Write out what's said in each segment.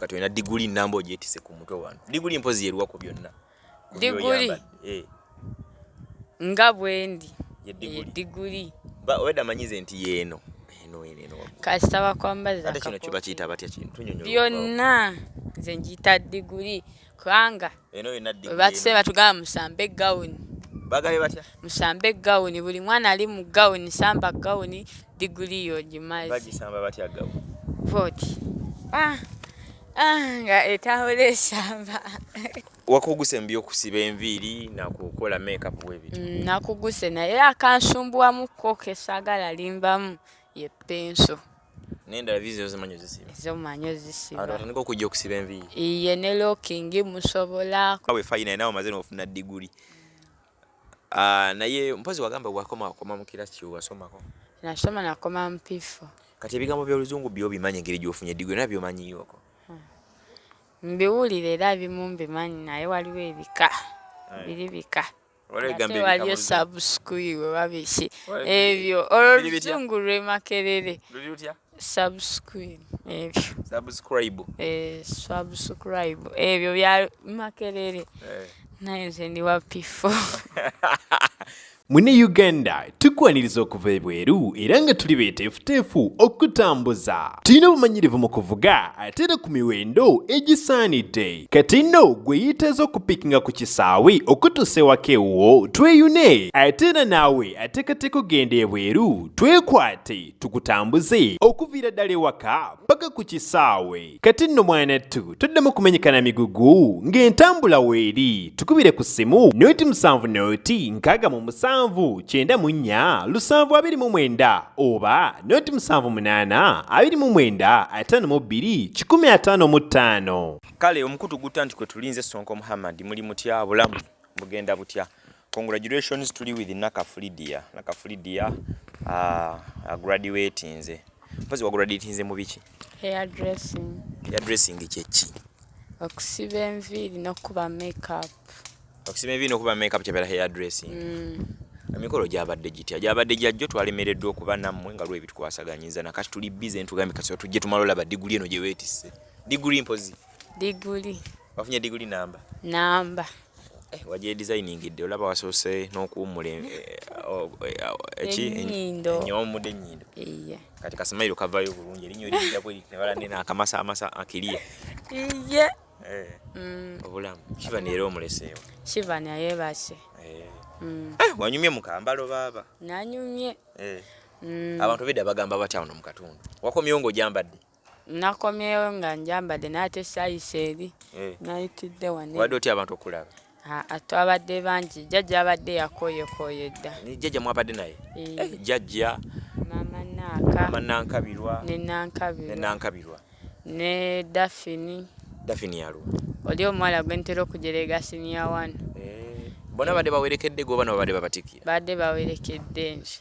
kati olina diguli namba ogyetise ku mutwe wano. Diguli mpozi yeruwa ku byonna. Diguli nga bwendi diguli weda manyize nti yeeno kasitaba kwambaza ate kino kiba kiyita batya kintu byonna nze njiyita diguli kubanga batuse batugamba musambe gawuni bagabe batya musambe gawuni buli mwana ali mu gawuni samba gawuni diguli yo gimazi bagisamba batya gawuni voti nga etawole esamba wakuguse mbyo kusiba enviiri na kukola makeup webiti nakuguse naye akansumbuwamuko kesagala limbamu ye penso nenda vizo zimanyo zisiba zo manyo zisiba atandika okujja okusiba enviiri iye ne looking musobola awe fine nawo mazeno ofuna diguli naye mpozi wagamba wakoma mu kirasi wasomako nasoma nakoma mpifo kati ebigambo by'oluzungu byo bimanye ngeri gy'ofunye diguli nabyo manyiyoko mbiwulira era bimu mbimanyi naye waliwo ebika biri bika ate waliyo subscribe wabisi ebyo oluzungu lwe Makerere subscribe ebyo bya Makerere naye nze ndi wa pifo Mune Uganda tukwaniriza okuva ebweru era nga tuli beeteefuteefu okutambuza. Tulina obumanyirivu mu kuvuga ate era ku miwendo egisaanidde. Kati nno gwe yeetaaza okupikinga ku kisaawe okutuusa ewaka ewuwo tweyune. Ate era naawe ateekateeka ogenda ebweru twekwate tukutambuze okuviira ddala ewaka paka ku kisaawe. Kati nno mwanattu toddamu kumenyekana migugu ng'entambula weeri. Tukubire ku ssimu noti 7 noti 6 94 729 oba noti 78 29 52 155. Kale omukutu gutanti kwe tulinze Sonko Muhammad muli mutya bulamu mugenda butya. Congratulations tuli with Nakafu Lydia. Nakafu Lydia graduate nze. Mpazi wa graduate nze mu biki? Hairdressing. Hairdressing kyeki? Okusiba enviiri n'okuba makeup. Okusiba enviiri n'okuba makeup kyebera hairdressing. Emikolo gyabadde gitya gyabadde gyajjo twalemereddwa okuba nammwe nga lw'ebitu twasaganyiza nakati tuli busy ntugambye kasi tujje tumalola ba diguli eno gye weetisse. Diguli mpozi? Diguli. Wafunye diguli namba? Namba. Wajje designingidde olaba wasoose n'okuwummula ennyomudde ennyindo. Iye. Kati kasamayiro kavayo bulungi erinnyo lijja bwe nebala nena akamasa akiriye. Iye. Obulamu kiba neera omuleseewo. Kiba naye base. Wanyumye mukambalo baba? Nanyumye. Abantu beda bagamba batya wano mu katundu. Wakomyewo ng'ogyambadde? Nakomyewo nga njambadde n'ate sayise eri. Nayitidde wane. Wadde otya abantu okulaba? Twabadde bangi. Jjajja abadde yakooyekooye dda. Jjajja mwabadde naye? Jjajja. Mama Nankabirwa. Ne Nankabirwa. Ne Nankabirwa. Ne Dafini. Dafini yaluwa? Oli omuwala gwe ntera okujerega siniya wano. Bona badde bawerekedde goba no badde babatikira? Badde bawerekedde nze.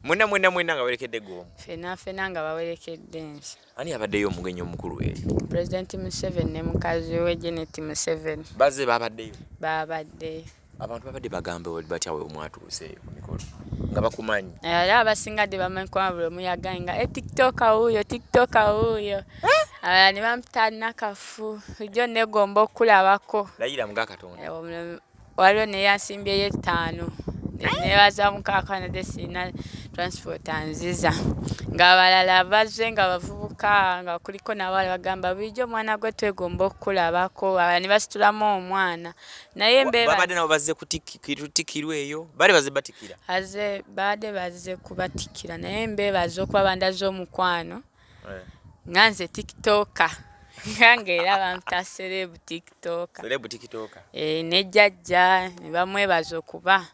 Mwena nga bawerekedde gomu? Fena nga bawerekedde nze. Ani abaddeyo omugenyi omukulu eyo? President Museveni ne mukazi we Janet Museveni. Bazze babaddeyo? Babaddeyo. Abantu babadde bagambe oli batya we omwatuuse ku mikolo nga bakumanyi? Era abasingadde bamanyi kwabula omuyaga nga tiktoka wuuyo. Abalala ne bamuta Nakafu jjo negomba okulabako. Layira mga Katonda. Waliwo neyansimbyeyo 5 nebaza mukakana desina transport anziza nga abalala bazze nga bavubuka nga kuliko n'abawala bagamba bulijjo omwana gwe twegomba okulabako abala ne basitulamu omwana naye babadde nabo bazze kutikirwa eyo bali bazze batikira badde bazze kubatikira naye mbebaza okuba bandaze omukwano nga nze tiktoka Ngange era bamuta celeb tiktoka. Celeb tiktoka. Ne jjajja ne bamwebaza okuba.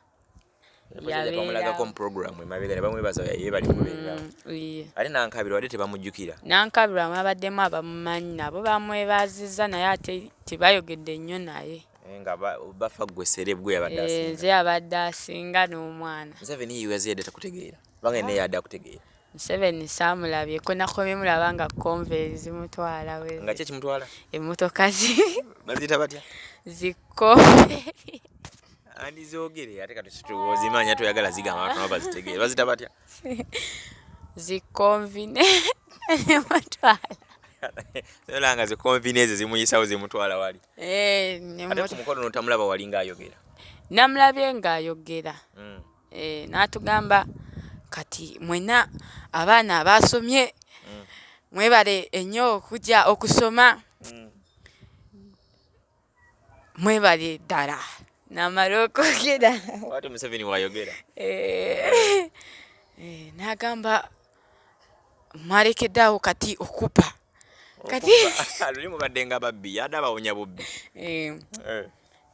Yabamulaga kom program emabega ne bamwebaza ye bali kubeera. Ali Nankabirwa ate tebamujjukira. Nankabirwa abaddemu abamumanyi nabo bamwebaziza naye ate tebayogedde nnyo naye. Nga bafa gwe celeb gwe yabadde asinga. Nze abadde asinga n'omwana. Museveni yiwaze yadde takutegeera. Bange ne yadde akutegeera. Museveni saamulabye ko nakomye mulaba nga konve zimutwala we. Nga kye kimutwala? Emmotoka bazita batya? Zikonve. Andi zoogere ate kati ozimanya toyagala zigamba abantu nabo bazitegeera. Bazita batya? Zikonvine emutwala. Nolanga ze convenience zimuyisawo zimutwala wali. Ate ku mukolo notamulaba wali ng'ayogera. Namulabye ng'ayogera. N'atugamba kati mwena abaana abasomye mwebale ennyo okujja okusoma. Mwebale ddala. Namala okwogera. Wati Museveni wayogera. N'agamba mwalekeddeawo kati okupa. Kati luli mubadde nga babbi yadde abawonya bubbi.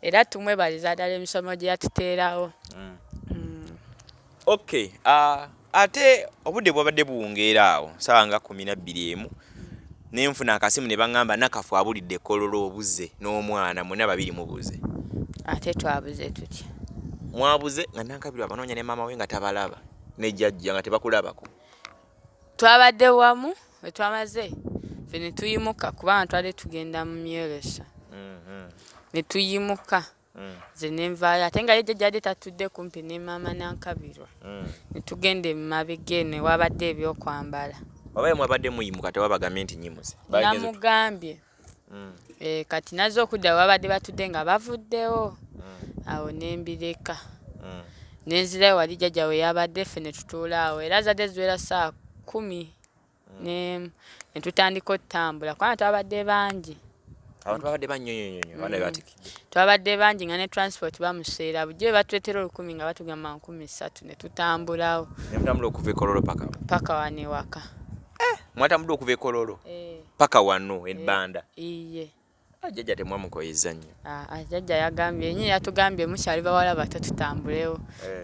Era tumwebaliza ddala emisomo gye yatuteerawo. Okay, ate obudde bwabadde buwungeera awo ssaawa nga 12 nenfuna akasimu ne baŋŋamba Nakafu abulidde Kololo obuze n'omwana mwenna babiri mubuze. Ate twabuze tutya? Mwabuze nga Nankabirwa abanoonya ne maama we nga tabalaba ne jjajja nga tebakulabako. Twabadde wamu we twamaze ffe ne tuyimuka kubanga twali tugenda mu myeresa. Ne tuyimuka. Ze nenvaayo ate nga ye jjajja yali tatudde kumpi ne maama Nankabirwa. Ne tugenda emabega ne wabadde ebyokwambala. Obaye mwabadde muyimuka tewabagambye nti nyimuze. Namugambye. Kati naze okudda wabadde batudde nga bavuddewo. Awo nembireka. Nenzirayo wali jjajja we yabadde ffe ne tutuula awo era zadde ziwera ssaawa 10 ne tutandika otambula kubanga twabadde bangi. Abantu babadde bannyonyonyo abaana Bamutikidde. Twabadde bangi nga ne transport bamuseera bujje batuleetera 10,000 nga batugamba 3,000 ne tutambulawo. Ne mutambula okuva e Kololo paka wano ewaka. Mwatambula okuva e Kololo paka wano ebbanda. Iye. Jjajja temwamukoyezza nnyo. Jjajja yagambye nnyo yatugambye mukyali bawala bato tutambulewo.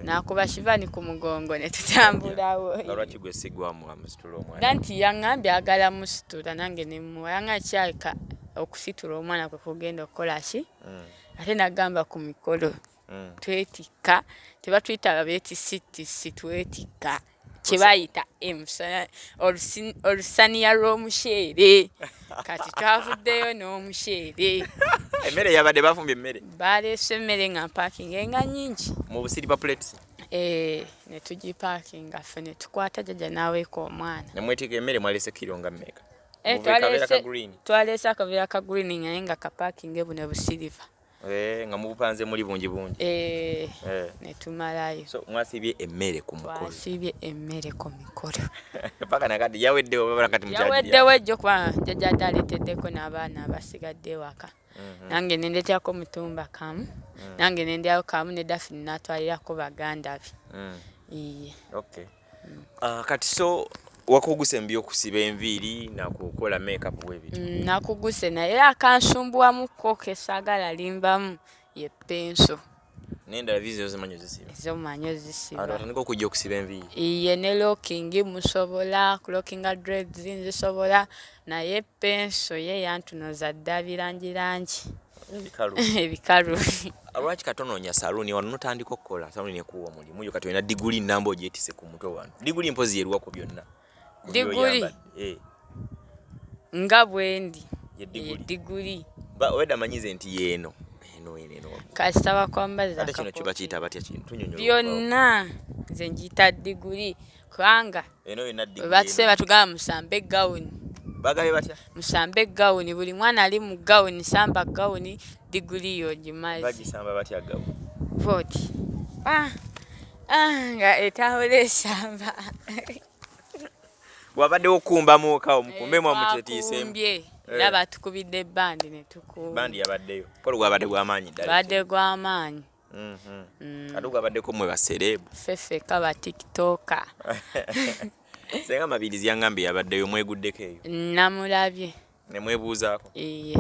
N'akuba Shivani ku mugongo ne tutambulawo. Lwaki gwe sigwamu amusitula omwana? Nanti yaŋŋambye agala musitula nange ne mmuwa yaŋŋambye kyaleka okusitula omwana kwe kugenda okukola ki? Ate n'agamba ku mikolo twetikka tebatuyita abeetisitisi twetikka kye bayita olusaniya lw'omusheere. Kati twavuddeyo n'omusheere. Emmere yabadde bafumbye emmere? Baleese emmere nga mpaakinga enga nnyingi. Mu busiripa plates? Ne tugipaakinga ffe ne tukwata jjajja n'aweeka omwana. Ne mwetika emmere mwaleese kiro nga mmeka? Twaleese akaveera ka green naye nga kapaakinge buno busiriva. Nga mubupanze muli bungi bungi. Ne tumalayo. So mwasibye emmere ku mukolo? Twasibye emmere ku mikolo. Paka nakati yaweddewo baba nakati mukyajja? Yaweddewo ejjo kuba jjajja ate aleeteddeko n'abaana abasigadde ewaka. Nange ne ndeeterako mutumba kamu. Nange ne ndyayo kamu ne Daphne n'atwalirako baganda be. Okay. Kati so wakuguse mbi okusiba enviiri nakukola makeup bwebiti? Nakuguse naye akansumbuwamukko kesaagala limbamu ye penso. N'endala viizo zimanyi ozisiba? Ezo mmanyi ozisiba. Atandika okujja okusiba enviiri? Iye ne looking musobola kulookinga dreads nzisobola naye penso ye yantunoza dda birangirangi. Ebikalu. Lwaki katonoonya saluuni wano notandika okukola saluuni ekuwa omulimu yo kati olina diguli namba ogyetise ku mutwe wano. Diguli mpozi yeruwa ku byonna? Diguli nga bwendi diguli wedda manyize nti yeeno kasita bakwambaza ate kino kiba kiyita batya kintu byonna nze njiyita diguli kubanga batuse batugamba musambe gawuni. Bagabe batya? Musambe gawuni, buli mwana ali mu gawuni samba gawuni diguli yo gimazi. Bagisamba batya gawuni? Voti nga etawula esamba. Wabadde okumba muka omukumbe mwa mutetiise. Era batukubidde bandi ne tukuba. Bandi yabaddeyo. Kolo gwabadde gw'amaanyi ddala. Badde gw'amaanyi. Kati gwabaddeko mwe baserebu. Ffeffe kaba tiktoka. Senga Mabirizi yaŋŋambye yabaddeyo mweguddeko eyo. Namulabye. Ne mwebuuzaako? Iye.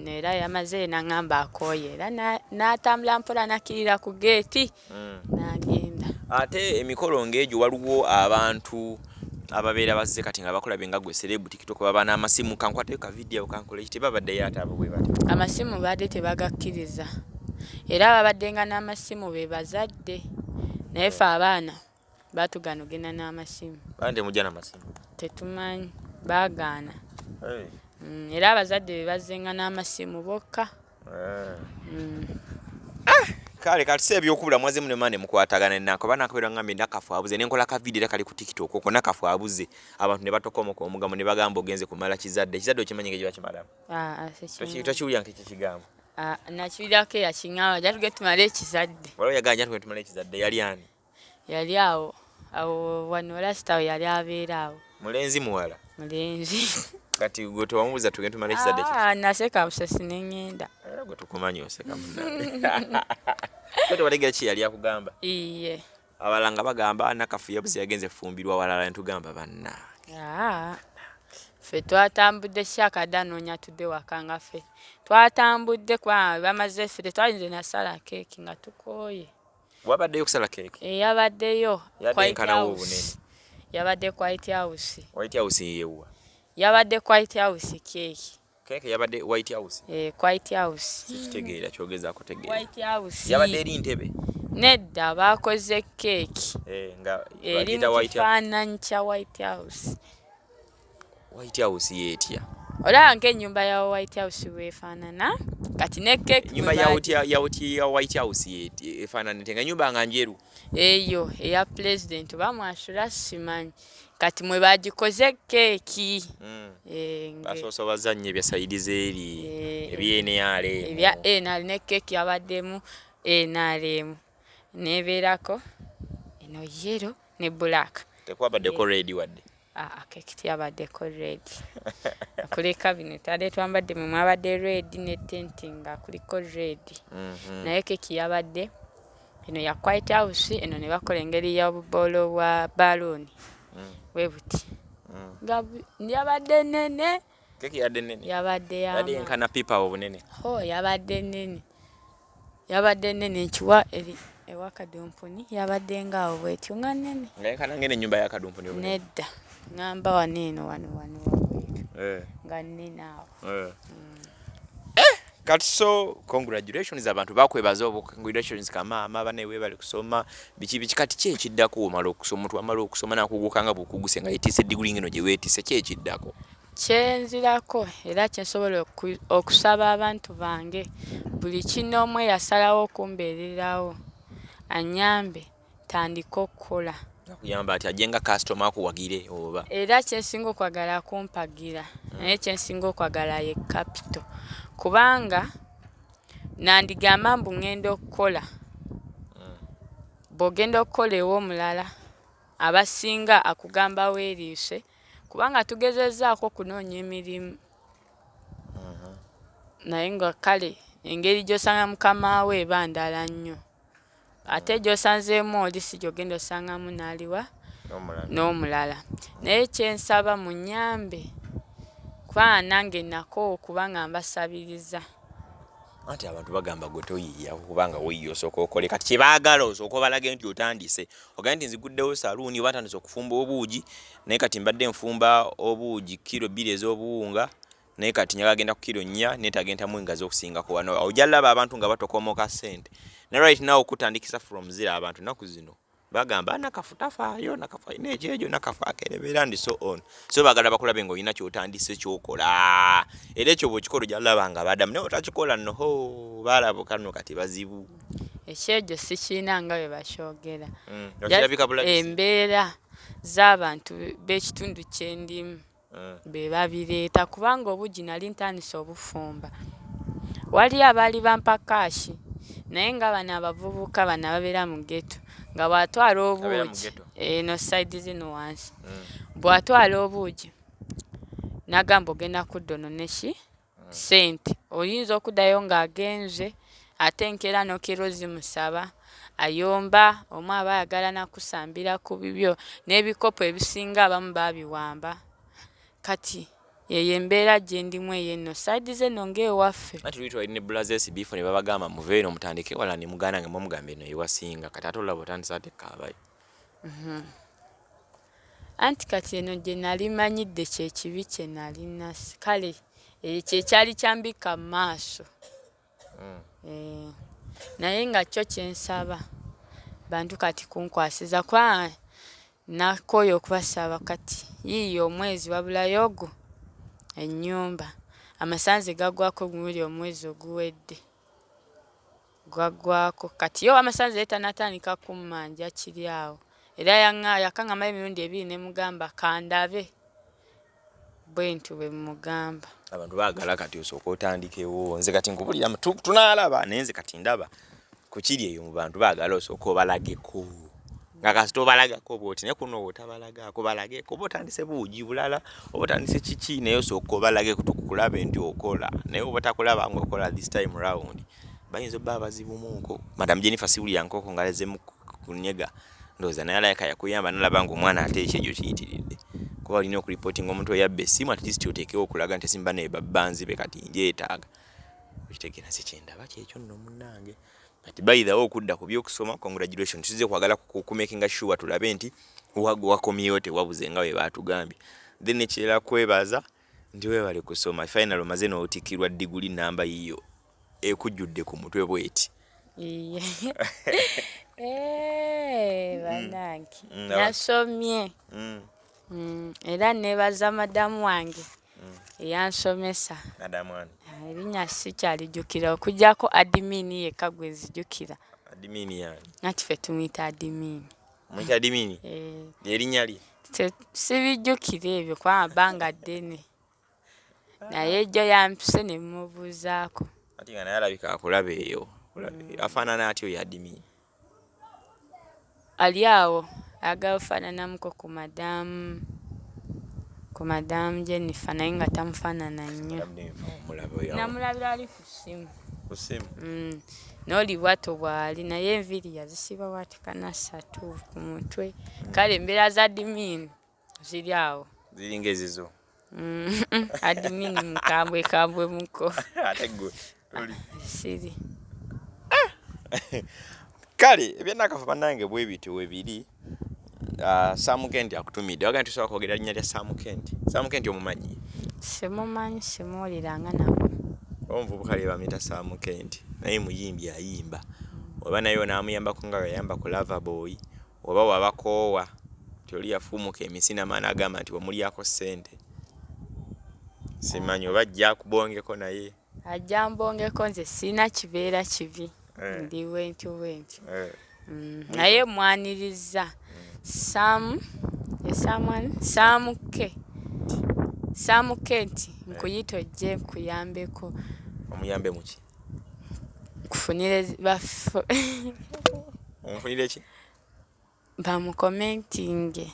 Era yamaze n'aŋŋamba akooye era n'atambula mpola nakirira ku geeti n'agenda. Ate emikolo ng'egyo waliwo abantu ababeera bazze kati nga bakulabye nga gwe serebu TikTok baba n'amasimu kankwateyo ka video kankola ekiti babaddeyo ate abo bwe bati. Amasimu badde tebagakkiriza era babadde nga n'amasimu be bazadde naye ffe abaana batugana ogenda n'amasimu. Bande mujja n'amasimu? Tetumanyi baagaana. Era abazadde be bazzenga n'amasimu bokka. kale katise ebyokubula mwaze mune mane mukwatagana nako banakabira ngambe Nakafu abuze nenkola ka video kali ku TikTok okwo Nakafu abuze abantu ne batokomo ko omugamo ne bagamba ogenze kumala kizadde okimanyenge gye bakimalamu tokiwulya nke kigambo nakiwulirako yakiŋŋawa jatuge tumale ekizadde waliwo yaganja tuge tumale ekizadde yali ani yali awo wano lasitawo yali abeera awo mulenzi muwala mulenzi kati gwe tewamubuuza tuge tumale ekizadde naseka busesi neŋŋenda gwe tukumanyi oseka munange kote walegera ki yali akugamba iye abalanga bagamba Nakafu yabuze yagenze fumbirwa walala ntugamba banna ffe twatambudde kyakadanoonya tudde wakanga ffe twatambudde kwa bamaze ffe tetwalinze nasala keeki nga tukooye wabaddeyo kusala keeki yabaddeyo yabadde White House White House yewa yabadde White House keeki yabadde White House White House kitegeera kyogezaako tegeera White House yabadde eri ntebe nedda bakoze keeki nga eri mu kifaananyi kya White House White House yetya olaba ng'ennyumba ya White House weefaanana kati ne keeki nyumba ya White House yetya efaanana nga nyumba nga njeru eyo eya president bamwasula simanyi kati mwe bagikoze keeki basoose bazannye ebya saidize eri ebya NRM ne keeki yabaddemu NRM nebeerako eno yero ne black tekwabaddeko red wadde keeki yabaddeko red kuleka bino tade twambadde mwe mwabadde red ne tenti nga kuliko red naye keeki yabadde eno ya White House eno ne bakola engeri ya bubolo bwa balloon webuti yabadde nene keeki yabadde nene yabadde yali enkana pipa obunene yabadde nene nkiwa eri ewa kadumpuni yabadde ngaawo bwetyo nga nene enkana ngene ennyumba ya kadumpuni obunene nedda ngamba waneeno wano wabwetu nga nene awo kati so congratulations abantu bakwebaza congratulations kamaama bane webale kusoma biki kati kye kiddako omala okusoma twamala okusoma nakugukanga bukuguse nga yitise degree ngeno gye weetise kye kiddako kyenzirako era kyensobola okusaba abantu bange buli kinoomwe yasalawo okumbeererawo anyambe tandika okukola nakuyamba ati ajenga customer akuwagire oba era kyensinga okwagala kumpagira naye kyensinga okwagala ye capital kubanga nandigamba mbu ngenda okukola bw'ogenda okukola ew'omulala abasinga akugamba weeriise kubanga tugezezzaako okunoonya emirimu naye nga kale engeri gy'osanga mukama we eba ndala nnyo ate gy'osanzeemu oli si gy'ogenda osangamu n'aliwa n'omulala naye kyensaba munyambe kubanga nange nako kubanga mbasabiriza anti abantu bagamba gwe toyiya kubanga weyiyo osooka okole kati kyebaagala osooka obalage nti otandise ogenda nti nziguddewo saluuni oba ntandise okufumba obuugi naye kati mbadde nfumba obuugi kilo 2 ez'obuwunga naye kati nyaga agenda ku kilo 4 netagenda mu engazi okusingako wano ojja laba abantu nga batokomoka ssente ne right now okutandikisa from zero abantu naku zino bagamba Nakafu tafaayo Nakafu ine ejejo Nakafu akerebeera ndi so on so bagala bakulabe ngo ina kyotandise kyokola era ekyo bw'okikola ojja laba nga badamu naye otakikola noho balabo kano kati bazibu ekyejo sikirina nga bwe bakyogera embeera z'abantu b'ekitundu kyendimu be babireeta kubanga obugi nali ntandise obufumba wali abaali bampa kaashi naye nga bano abavubuka bano ababeera mu ghetto nga bw'atwala obuugi eno side zino wansi bw'atwala obuugi nagamba ogenda kuddono neki sente oyinza okuddayo ng'agenze ate nkera n'okiro zimusaba ayomba omu aba ayagala nakusambira ku bibyo n'ebikopo ebisinga abamu baabiwamba kati yeyo embeera gye ndimu eyenno side zeno ng'ewaffe ati lwitwa ne blazes beef ne babagamba muveeno mutandike wala ne muganda nga mwamugambe eno ewasinga kati ate olaba otandisa ate kaabayo anti kati eno gye nali manyidde kyekibi kye nalina kale kyekyali kyambika mu maaso naye nga kyo kyensaba bantu kati kunkwasiza kwa nakoyo okubasaba kati yiyo omwezi wabulayo ogwo ennyumba amasanze gagwako guli omwezi oguwedde gwagwako kati yo amasanze etanatandika kummanja kiri awo era yakangama emirundi 2 ne mugamba kandabe bwentu bwe mugamba abantu baagala kati osooka otandikewo nze kati nkubulira tunaalaba nenze kati ndaba kukiri eyo mu bantu baagala osooka obalageko nga kasita obalagako bwoti ne kuno otabalagako balageko botandise buugi bulala obotandise kiki naye osooka obalageko tukulabe nti okola naye obatakulaba ng'okola this time round bayinza obba abazibumunko Madam Jennifer Siwuli yankoko ngaleze mu kunyega ndowooza naye alayaka yakuyamba nalaba ng'omwana ate ekyo kiyitiridde kuba olina okuripotinga omuntu oyabba essimu at least oteekewo okulaga nti simba ne babbanzi be kati njeetaaga okitegeera si kyendaba kyekyo nno munnange kati bayidhawo okudda ku by'okusoma congratulations tuzize kwagala kumakinga sure tulabe nti wakomyewo tewabuze nga bwe baatugambye then ekirala kwebaza nti weebale kusoma final omaze n'otikirwa diguli namba yiyo ekujjudde ku mutwe bweti banange nasomye era nebaza madamu wange eyansomesa erinnya sikyalijjukira okujjako adimini yekka gwe zijjukira adimini yani nati ffe tumuyita adimini muyita adimini erinnya lye sibijjukira ebyo kuba bbanga ddene naye ejjo yampise ne mmubuuzaako ati nga naye alabika akulaba eyo afaanana atyo ya adimini ali awo agala ofaananamuko ku madamu Jennifer naye nga tamufaanana nnyo namulabira ali ku ssimu n'oli bwato bw'ali naye enviiri yazisiba watikana 3 ku mutwe kale embeera za adimini ziri awo ziringa ezizo adimini mukambwe muko ate gwe siri kale ebyanakafu bannange bwe bityo webiri Sam Kent akutumidde waga ntusobola kwogera linnya lya Sam Kent omumanyi simumanyi simuwuliranga nabo omuvubuka lye bamuyita Sam Kent naye muyimbi ayimba oba naye naamuyambako nga yayamba ku Loverboy oba wabakoowa ti oli yafumuka emisina maana agamba nti wamulyako ssente simanyi oba ajja kubongeko naye ajja mbongeko nze sina kibeera kibi ndi wentu naye mwaniriza Sam Kent nkuyita ojje nkuyambeko omuyambe muki kufunire omufunire ki bamukomentinge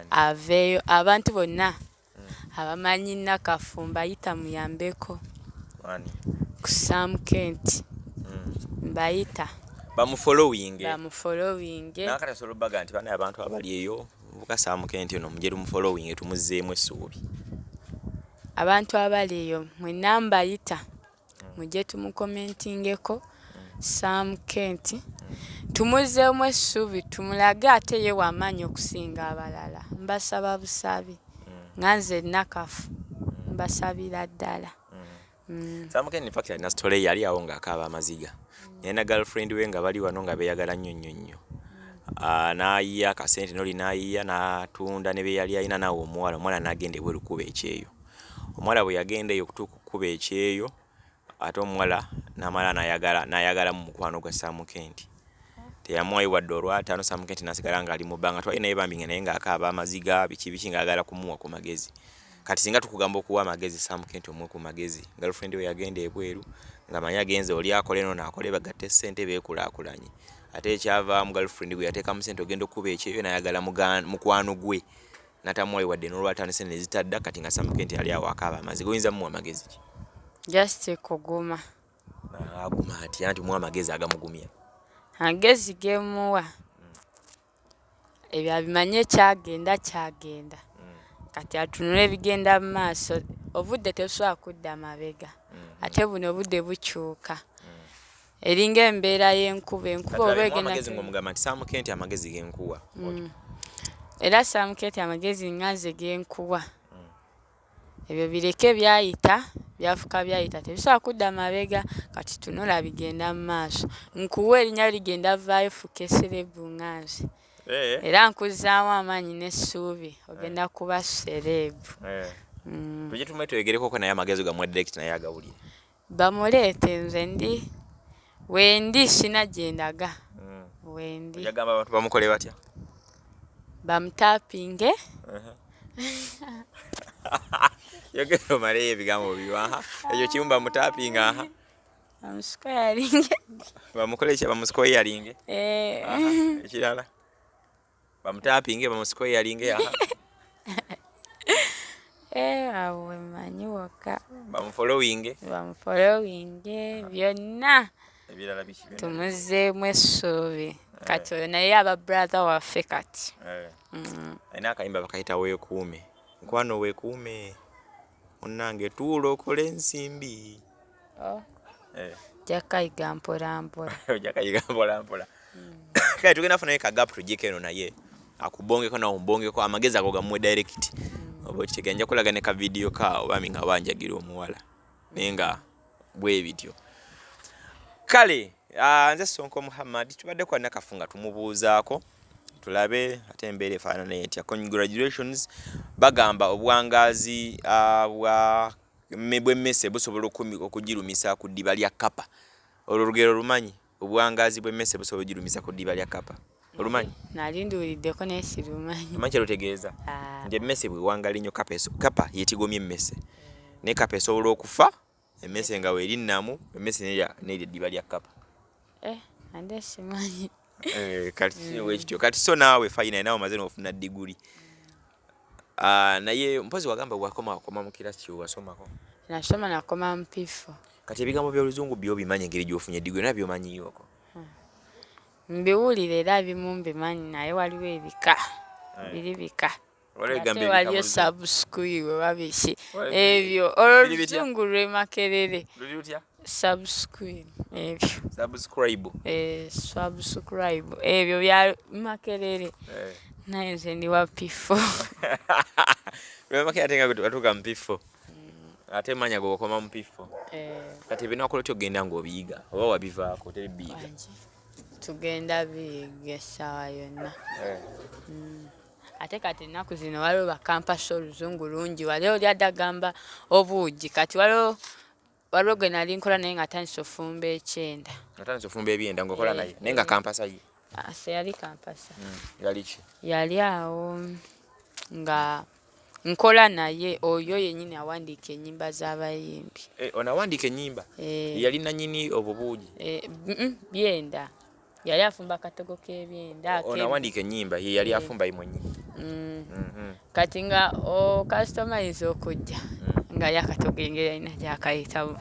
aveeyo abantu bonna abamanyi Nakafu mbayita muyambeko ku Sam Kent mbayita bamufollowing nakati solo baga nti bana abantu abali eyo buka Sam Kent ono mujeru mufollowing tumuzzeemu essuubi abantu abali eyo mwenna mbayita mujje tumukomentingeko Sam Kent tumuzzeemu essuubi tumulage ate ye wamaanyi okusinga abalala mbasaba busabi nga nze Nakafu mbasabira ddala Sam Kent in fact alina story yali awo ng'akaaba amaziga yena girlfriend we nga bali wano nga beeyagala nnyo n'ayiya akasente noli n'ayiya n'atunda ne beyali alina naawe omuwala n'agenda ebweru kuba ekyeyo omuwala bwe yagenda eyo okutuuka okukuba ekyeyo ate omuwala n'amala n'ayagala mu mukwano gwa Sam Kent teyamuwayo wadde olwataano Sam Kent n'asigala ng'ali mu bbanga twali naye bambinga naye ng'akaaba amaziga biki ng'agala kumuwa ku magezi kati singa tukugamba okuwa amagezi Sam Kent omwe ku magezi girlfriend we yagenda ebweru nga manyi agenze oli akole eno n'akole bagatte ssente beekulaakulanye ate ekyavaamu girlfriend we yateekamu ssente ogenda okuba ekyeyo n'ayagala mukwano gwe n'atamuwayo wadde n'olwataano ssente ne zitadda kati nga Sam Kent yali awo akaaba amaziga oyinza muwa amagezi ki just kuguma aguma atya nti muwa amagezi agamugumya agezi gemuwa ebyo abimanye kyagenda kati atunula ebigenda mu maaso obudde tebusobola kudda mabega ate buno obudde bukyuka eringa embeera y'enkuba oba egenda amagezi ng'omugamba nti Sam Kent amagezi genkuwa era Sam Kent amagezi nganze genkuwa ebyo bireke byafuka byayita tebisobola kudda mabega kati tunula bigenda mu maaso nkuwa erinnya ligenda vaayo fuka eserebu nganze era nkuzaamu amaanyi n'essuubi ogenda kuba serebu tujye tumwe twegereko naye amagezi gamwe direct naye agawulire bamuleete nze ndi Wendi sina gyendaga. Wendi. Oyagamba abantu bamukole batya? Bamutapinge. Yogero male ebigambo biwaha. Ekyo kiyumba mutapinga aha. Bamusikoyalinge. Bamukole kya bamusikoyalinge. Ekirala. Bamutapinge bamusikoyalinge aha. Awe manyi waka. Bamufollowinge. Bamufollowinge byonna. Ebirala biki byonna. Tumuzeemu essuubi. Kati oyo naye aba brother waffe kati. Alina akayimba bakayita weekuume. Nkwano weekuume. Munnange tuula okole ensimbi. Jakayiga mpola mpola. Jakayiga mpola mpola. Kati tugenda funayo ka gap tujjeko eno naye. Akubongeko na umbongeko amagezi ago gamuwe direct. Obo kiganja kulaga ne ka video ka obami nga banjagira omuwala. Nenga bwe bityo. Kale, nze Sonko Muhammad tubadde kwa nakafunga tumubuuzaako. Tulabe ate embeera efaanana etya. Congratulations bagamba obwangazi bwa bw'emmese busobola okugirumisa ku ddiba lya Kapa. Olugero lumanyi obwangazi bw'emmese busobola okugirumisa ku ddiba lya Kapa. Olumanyi? Nalinduuliddeko naye sirumanyi. Omanyi kye lutegeeza? Nti emmese bwewangala nnyo Kapa yeetigomya emmese. Ne Kapa esobola okufa emmese nga weerinnamu emmese n'erya ddiba lya Kapa. Ande simanyi. Kati wekityo kati so naawe fayina naawe omaze n'ofuna diguli. Naye mpozi wagamba wakoma mu kirasi wasomako. Nasoma nakoma mu P4. Kati ebigambo by'Oluzungu byo bimanyi engeri gy'ofunye diguli nabyo omanyiiko. Mbiwulira era bimu mbimanyi naye waliwo ebika. Biri bika. Waliyo subscribe babiki. Ebyo Oluzungu lwe Makerere. Luli lutya? Subscribe. Ebyo. Subscribe. Subscribe. Ebyo bya Makerere. Naye nze ndi wa P4. Lwe Makerere atenga gatuka mu P4. Ate manya go okoma mu P4. Kati binakola otyo genda ng'obiyiga oba wabivaako teri biyiga. Tugenda biyiga essaawa yonna. Ate kati ennaku zino waliwo bakampasi Oluzungu lungi wali oli addagamba obuugi kati waliwo gwe nali nkola naye nga atandise ofumba ekyenda. Atandise ofumba ebyenda ng'okola naye naye nga kampasa ye. Yali kampasa. Yali ki? Yali awo nga nkola naye oyo yennyini awandiika ennyimba z'abayimbi. Ono awandiika ennyimba? Yali nannyini obubuugi? Byenda. Yali afumba akatogo k'ebyenda. Ono awandiika ennyimba ye yali afumba mwennyini. Kati nga customize okujja nga yakatogo engeri alina gy'akayitamu.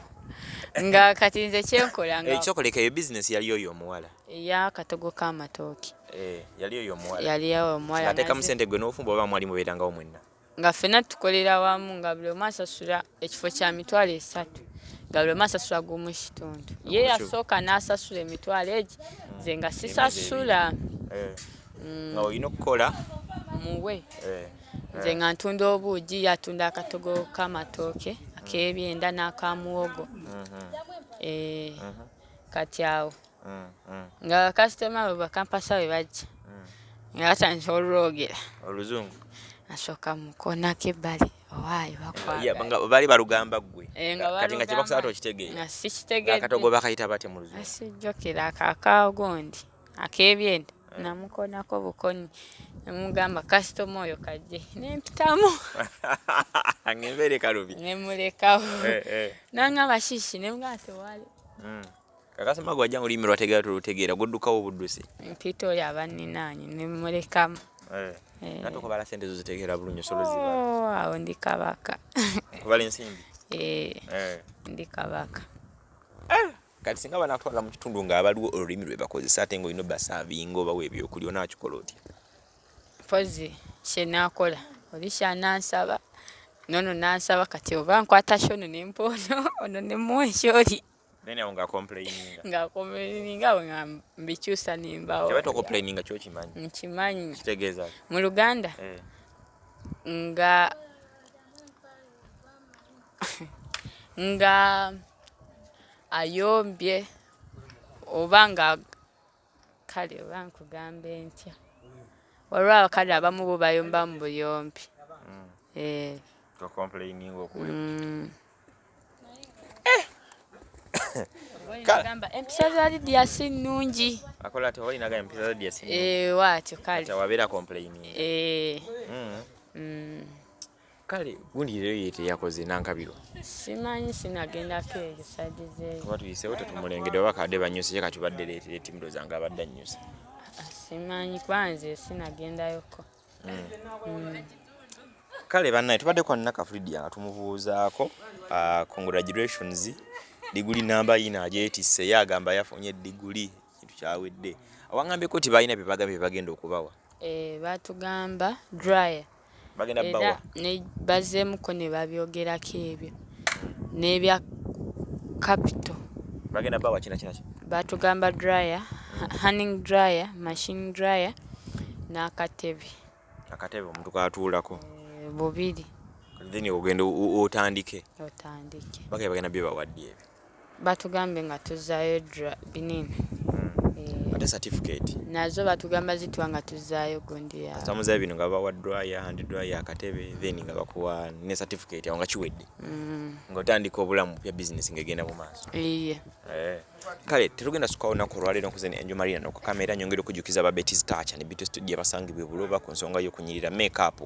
Nga kati nze kyenkola nga ekyokoleka eyo bizinesi yali oyo omuwala. Ey'akatogo k'amatooke. Yali oyo omuwala. Yali oyo omuwala. Ateekamu ssente gwe n'ofumba oba mwali mubeerangawo mwenna. Nga ffenna tukolera wamu nga buli omu asasula ekifo kya mitwalo 3. Nga buli omu asasula gumu kitundu. Ye yasooka n'asasula emitwalo egi nze nga sisasula. Nga olina okukola muwe. Nze nga ntunda obuugi yatunda akatogo k'amatooke ak'ebyenda n'akamuwogo. Kati awo nga bakasitoma bwe bakampasa bwe bajja nga batandika olwogera Oluzungu. Nasooka mu koona k'ebbali owaayo bakwagala. Bali balugamba ggwe. Kati nga kye bakusaba okitegeera. Nga sikitegeedde. Akatogo bakayita bate mu Luzungu? Asijjukira akaagondi ak'ebyenda namukoonako bukoni nemugamba kasitoma oyo kajje nempitamu. Ng'embeera ekalubi. Nemulekawo. Nangamba shishi nemugamba tewali. Kakasoma gwajja ng'olulimi lwategeera tolutegeera guddukawo buddusi. Mpita oyo abanninaanyi nemulekamu. Nate okubala ssente zo zitegeera bulungi osobola zibala. Awo ndi kabaka. Okubala ensimbi? Ndi kabaka. Kati singa banakutwala mu kitundu ng'abaliwo olulimi lwe bakozesa ate ng'olina obbasaavinga oba weebyokulya onaakikola otya? Mpozi kye naakola oli kyanansaba nono nansaba kati oba nkwata kyono nempoono ono nemuwa ekyoli. Then awo ng'akomplaininga. Ng'akomplaininga awo nga mbikyusa nimbawo. Kyaba tokomplaininga kyo kimanyi? Nkimanyi. Kitegeeza ki? Mu Luganda nga ayombye oba nga kale oba nkugambe ntya. Waliwo abakadde abamu bo bayomba mu buyombi. Tokomplaininga okuwe. Gamba empisa za Lydia si nnungi. Akola ate oli naga empisa za Lydia si nnungi. Waakyo kale. Wabeera complaining. Kale gundi leero yete yakoze nankabirwa. Simanyi sinagendako eyo side zeeyo. Kuba tuyiseewo tetumulengedde oba kadde banyuse kati badde leetere timido zange abadde annyusa. Simanyi kwanze sinagendayoko. Kale bannaye tubadde kwa Nakafu Lydia nga tumubuuzaako congratulations diguli namba yina agyetisse ye agamba yafunye diguli kintu kyawedde. Awaŋŋambyeko ti balina bye bagenda okubawa. Batugamba dryer. Bagenda bawa. Ne bazeemuko ne babyogerako ebyo. N'ebya capital. Bagenda bawa kina. Batugamba dryer, hanging dryer, machine dryer, n'akatebe. Akatebe omuntu katuulako. Bubiri. Then ogenda otandike. Bagenda bye bawadde ebyo. Batugambe nga tuzaayo binini. Ate certificate. Nazo batugamba zitwa nga tuzaayo gondi ya. Samuza bino nga bawa dryer, hand dryer, akatebe, then nga bakuwa ne certificate awo nga kiwedde. Ng'otandika obulamu bya business ng'egenda mu maaso. Kale tetugenda sukawo nako olwaleero nkuzeni Enjo Marina no kamera nyongera okujukiza ba Betty's Touch and Beauty Studio abasangibwe Buloba ku nsonga y'okunyirira makeup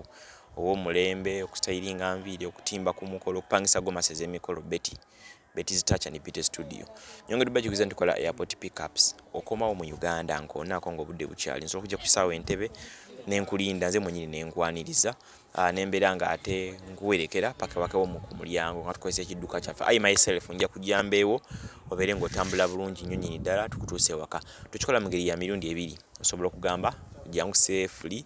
owomulembe okustylinga nviiri okutimba ku mukolo okupangisa gomaseze emikolo Betty's Touch and Beauty Studio. Nyongera bajukiza ntukola airport pickups okomawo mu Uganda nkoonako ng'obudde bukyali nsobola okujja ku kisaawe Entebbe nenkulinda nze mwenyini nenkwaniriza nembeera nga ate nkuwerekera paka wakewo mu mulyango nga tukozesa ekidduka kyaffe I myself nja kujambeewo obeere ng'otambula bulungi nnyo nnyini ddala tukutuuse waka. Tukikola mu ngeri ya mirundi ebiri osobola okugamba jangu safely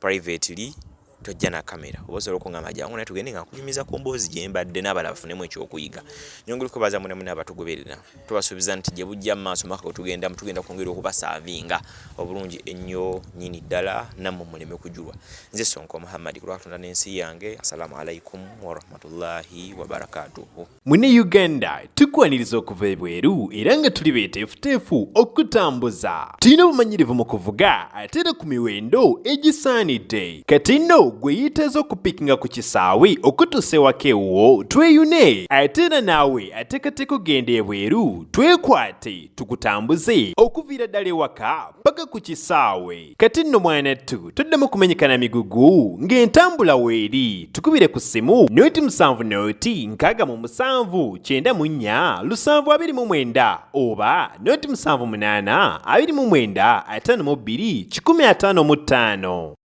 privately tojja na kamera oba osobola okungamba jangu naye tugende nga nkunyumiza ku mboozi gye mbadde n'abalala bafunemu ekyokuyiga. Nyongera okubaza munemune abatugoberera tubasuubiza nti gye bujja mu maaso mwaka tugenda kwongera okubasaavinga obulungi ennyo nnyini ddala nammwe muleme kujulwa. Nze Sonko Muhammad ku Katonda n'ensi yange. Assalamu alaikum warahmatullahi wabarakatuhu. Mune Uganda tukwaniriza okuva ebweru era nga tuli beeteefuteefu okutambuza. Tulina obumanyirivu mu kuvuga ate era ku miwendo egisaanidde. Kati nno gwe yiteeza okupikinga ku kisaawe okutuusa ewaka ewuwo tweyune ate era naawe ateekateeka ogenda ebweru twekwate tukutambuze okuviira ddala ewaka paka ku kisaawe. Kati nno mwanattu toddamu kumenyekana migugu ng'entambula weeri tukubire ku ssimu noti 7 noti 6 7 9 7 oba noti 7 8 29 52 155.